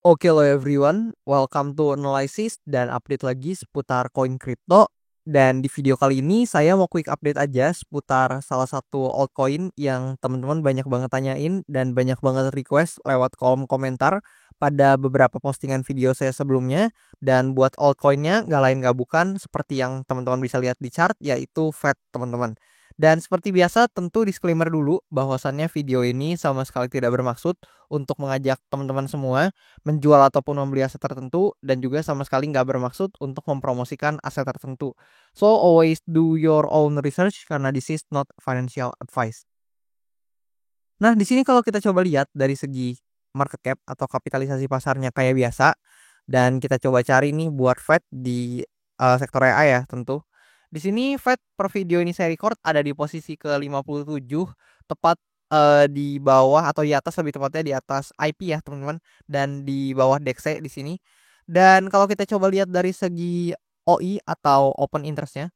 Oke lo everyone, welcome to Analysis dan update lagi seputar koin kripto. Dan di video kali ini saya mau quick update aja seputar salah satu altcoin yang teman-teman banyak banget tanyain dan banyak banget request lewat kolom komentar pada beberapa postingan video saya sebelumnya. Dan buat altcoinnya nggak lain nggak bukan seperti yang teman-teman bisa lihat di chart, yaitu FED teman-teman. Dan seperti biasa tentu disclaimer dulu bahwasannya video ini sama sekali tidak bermaksud untuk mengajak teman-teman semua menjual ataupun membeli aset tertentu, dan juga sama sekali nggak bermaksud untuk mempromosikan aset tertentu. So always do your own research karena this is not financial advice. Nah, di sini kalau kita coba lihat dari segi market cap atau kapitalisasi pasarnya kayak biasa, dan kita coba cari nih buat Fed di sektor EA ya tentu. Di sini Fed per video ini saya record ada di posisi ke-57, tepat di bawah atau di atas, lebih tepatnya di atas IP ya teman-teman, dan di bawah DXY di sini. Dan kalau kita coba lihat dari segi OI atau open interestnya,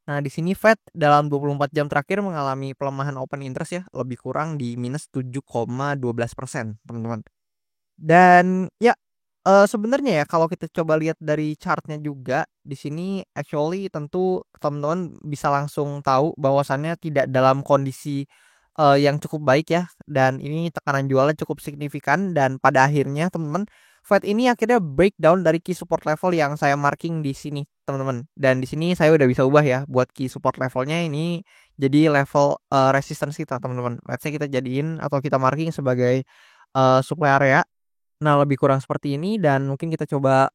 nah di sini Fed dalam 24 jam terakhir mengalami pelemahan open interest ya, lebih kurang di minus 7,12% teman-teman. Dan ya sebenarnya ya kalau kita coba lihat dari chartnya juga di sini actually tentu teman-teman bisa langsung tahu bahwasannya tidak dalam kondisi yang cukup baik ya, dan ini tekanan jualnya cukup signifikan, dan pada akhirnya teman-teman Fed ini akhirnya breakdown dari key support level yang saya marking di sini teman-teman. Dan di sini saya udah bisa ubah ya buat key support levelnya ini jadi level resistance kita teman-teman. Let's say kita jadiin atau kita marking sebagai supply area. Nah, lebih kurang seperti ini, dan mungkin kita coba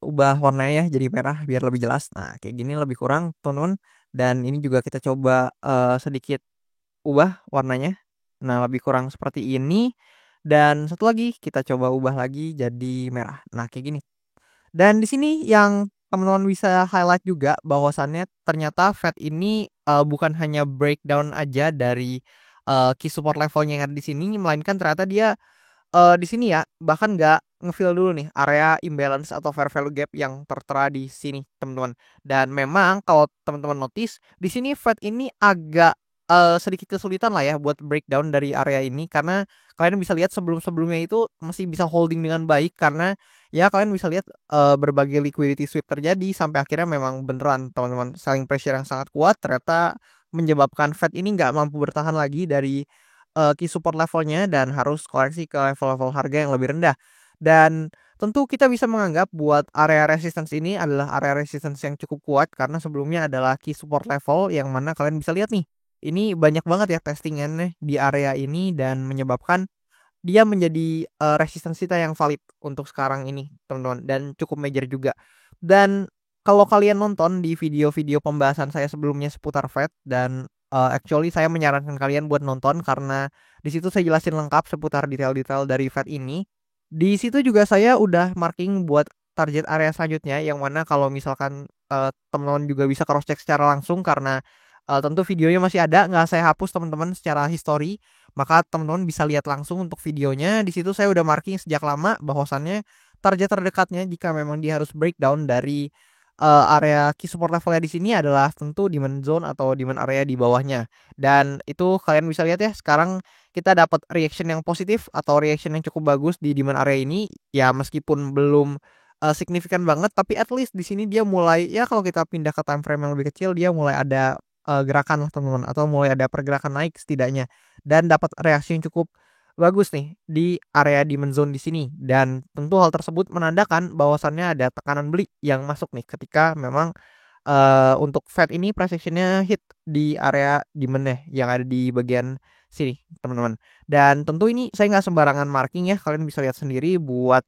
ubah warnanya ya jadi merah biar lebih jelas. Nah, kayak gini lebih kurang, teman-teman. Dan ini juga kita coba sedikit ubah warnanya. Nah, lebih kurang seperti ini. Dan satu lagi kita coba ubah lagi jadi merah. Nah, kayak gini. Dan di sini yang teman-teman bisa highlight juga bahwasannya ternyata Fed ini bukan hanya breakdown aja dari key support levelnya yang ada di sini, melainkan ternyata dia di sini ya bahkan nggak ngefill dulu nih area imbalance atau fair value gap yang tertera di sini teman-teman. Dan memang kalau teman-teman notice di sini Fed ini agak sedikit kesulitan lah ya buat breakdown dari area ini, karena kalian bisa lihat sebelum-sebelumnya itu masih bisa holding dengan baik, karena ya kalian bisa lihat berbagai liquidity sweep terjadi sampai akhirnya memang beneran teman-teman selling pressure yang sangat kuat ternyata menyebabkan Fed ini nggak mampu bertahan lagi dari key support levelnya dan harus koreksi ke level-level harga yang lebih rendah. Dan tentu kita bisa menganggap buat area resistance ini adalah area resistance yang cukup kuat, karena sebelumnya adalah key support level yang mana kalian bisa lihat nih. Ini banyak banget ya testingannya di area ini dan menyebabkan dia menjadi resistance kita yang valid untuk sekarang ini, teman-teman, dan cukup major juga. Dan kalau kalian nonton di video-video pembahasan saya sebelumnya seputar Fed, dan actually saya menyarankan kalian buat nonton karena di situ saya jelasin lengkap seputar detail-detail dari Fed ini. Di situ juga saya udah marking buat target area selanjutnya, yang mana kalau misalkan teman-teman juga bisa cross check secara langsung, karena tentu videonya masih ada, nggak saya hapus teman-teman secara history, maka teman-teman bisa lihat langsung untuk videonya. Di situ saya udah marking sejak lama bahwasannya target terdekatnya jika memang dia harus breakdown dari area key support levelnya di sini adalah tentu demand zone atau demand area di bawahnya. Dan itu kalian bisa lihat ya, sekarang kita dapat reaction yang positif atau reaction yang cukup bagus di demand area ini. Ya meskipun belum signifikan banget, tapi at least di sini dia mulai, ya kalau kita pindah ke time frame yang lebih kecil, dia mulai ada gerakan lah teman-teman, atau mulai ada pergerakan naik setidaknya, dan dapat reaksi yang cukup bagus nih di area demand zone di sini. Dan tentu hal tersebut menandakan bahwasannya ada tekanan beli yang masuk nih ketika memang untuk Fed ini price action-nya hit di area demand-nya yang ada di bagian sini teman-teman. Dan tentu ini saya nggak sembarangan marking ya, kalian bisa lihat sendiri buat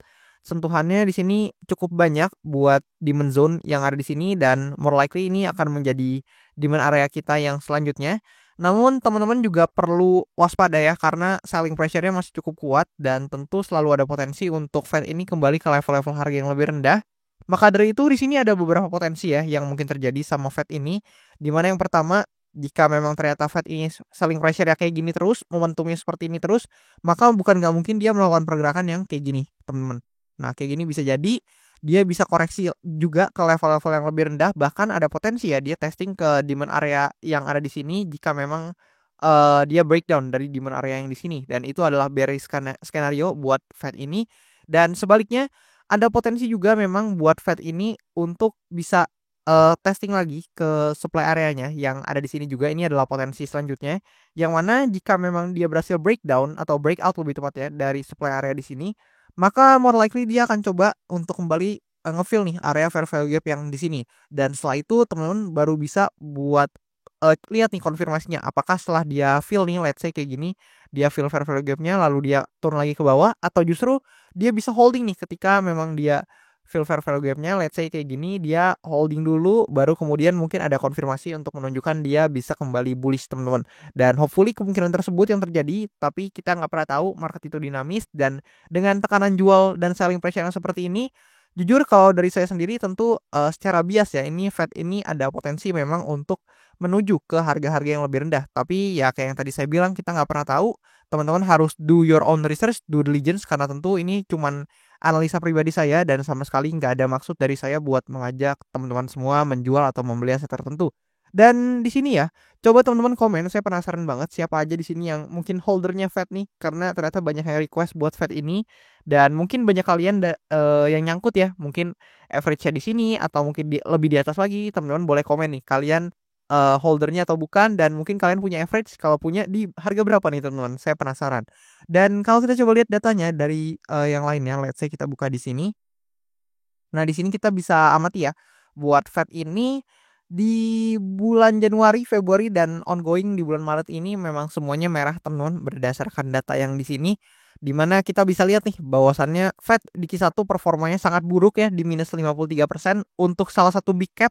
sentuhannya di sini cukup banyak buat demand zone yang ada di sini, dan more likely ini akan menjadi demand area kita yang selanjutnya. Namun teman-teman juga perlu waspada ya, karena selling pressure-nya masih cukup kuat, dan tentu selalu ada potensi untuk Fed ini kembali ke level-level harga yang lebih rendah. Maka dari itu di sini ada beberapa potensi ya yang mungkin terjadi sama Fed ini, di mana yang pertama, jika memang ternyata Fed ini selling pressure ya kayak gini terus, momentumnya seperti ini terus, maka bukan nggak mungkin dia melakukan pergerakan yang kayak gini, teman-teman. Nah, kayak gini bisa jadi dia bisa koreksi juga ke level-level yang lebih rendah, bahkan ada potensi ya dia testing ke demand area yang ada di sini jika memang dia breakdown dari demand area yang di sini, dan itu adalah bearish skenario buat Fed ini. Dan sebaliknya ada potensi juga memang buat Fed ini untuk bisa testing lagi ke supply areanya yang ada di sini juga. Ini adalah potensi selanjutnya, yang mana jika memang dia berhasil breakdown atau breakout lebih tepatnya dari supply area di sini, maka more likely dia akan coba untuk kembali ngefill nih area fair value gap yang di sini. Dan setelah itu teman-teman baru bisa buat lihat nih konfirmasinya, apakah setelah dia fill nih, let's say kayak gini, dia fill fair value gap-nya lalu dia turun lagi ke bawah, atau justru dia bisa holding nih ketika memang dia fill fair value gap-nya, let's say kayak gini, dia holding dulu baru kemudian mungkin ada konfirmasi untuk menunjukkan dia bisa kembali bullish, teman-teman. Dan hopefully kemungkinan tersebut yang terjadi, tapi kita nggak pernah tahu, market itu dinamis, dan dengan tekanan jual dan selling pressure yang seperti ini, jujur kalau dari saya sendiri tentu secara bias ya, ini Fed ini ada potensi memang untuk menuju ke harga-harga yang lebih rendah. Tapi ya kayak yang tadi saya bilang, kita nggak pernah tahu. Teman-teman harus do your own research, due diligence, karena tentu ini cuman analisa pribadi saya dan sama sekali nggak ada maksud dari saya buat mengajak teman-teman semua menjual atau membeli aset tertentu. Dan di sini ya, coba teman-teman komen, saya penasaran banget siapa aja di sini yang mungkin holdernya Fed nih, karena ternyata banyak yang request buat Fed ini, dan mungkin banyak kalian yang nyangkut ya, mungkin average-nya di sini atau mungkin lebih di atas lagi. Teman-teman boleh komen nih, kalian holdernya atau bukan, dan mungkin kalian punya average, kalau punya di harga berapa nih teman-teman, saya penasaran. Dan kalau kita coba lihat datanya dari yang lainnya, let's say kita buka di sini. Nah, di sini kita bisa amati ya, buat Fed ini di bulan Januari, Februari, dan ongoing di bulan Maret ini memang semuanya merah, teman-teman, berdasarkan data yang di sini. Dimana kita bisa lihat nih bahwasannya Fed di Q1 performanya sangat buruk ya, di minus 53%. Untuk salah satu big cap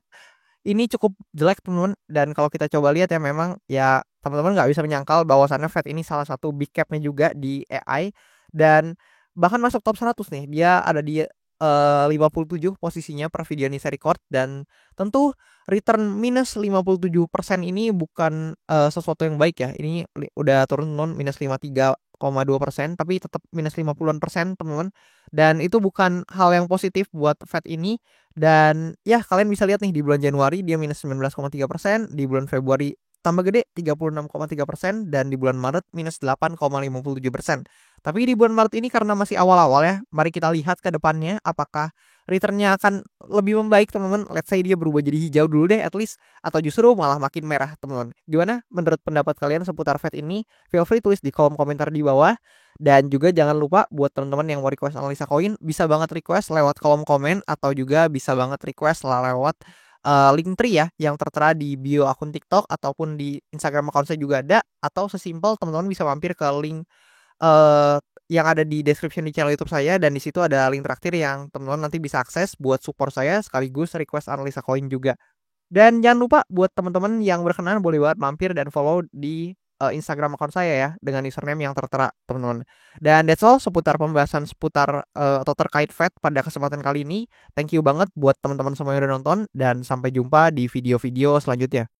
ini cukup jelek, teman-teman. Dan kalau kita coba lihat ya, memang ya teman-teman nggak bisa menyangkal bahwasannya Fed ini salah satu big capnya juga di AI, dan bahkan masuk top 100 nih. Dia ada di 57 posisinya per video Nisa Record, dan tentu return minus 57% ini bukan sesuatu yang baik ya. Ini udah turun minus 53,2%, tapi tetap minus 50%, teman-teman. Dan itu bukan hal yang positif buat Fed ini. Dan ya kalian bisa lihat nih, di bulan Januari dia minus 19,3%, di bulan Februari tambah gede 36,3%, dan di bulan Maret minus 8,57%. Tapi di bulan Maret ini karena masih awal-awal ya, mari kita lihat ke depannya apakah returnnya akan lebih membaik, teman-teman. Let's say dia berubah jadi hijau dulu deh at least, atau justru malah makin merah, teman-teman. Gimana menurut pendapat kalian seputar Fed ini? Feel free tulis di kolom komentar di bawah. Dan juga jangan lupa buat teman-teman yang mau request analisa koin, bisa banget request lewat kolom komen, atau juga bisa banget request lewat link tree ya, yang tertera di bio akun TikTok ataupun di Instagram account saya juga ada. Atau sesimpel teman-teman bisa mampir ke link eh yang ada di description di channel YouTube saya, dan di situ ada link traktir yang teman-teman nanti bisa akses buat support saya sekaligus request analisa koin juga. Dan jangan lupa buat teman-teman yang berkenan boleh banget mampir dan follow di Instagram account saya ya, dengan username yang tertera, teman-teman. Dan that's all seputar pembahasan seputar atau terkait Fed pada kesempatan kali ini. Thank you banget buat teman-teman semua yang udah nonton, dan sampai jumpa di video-video selanjutnya.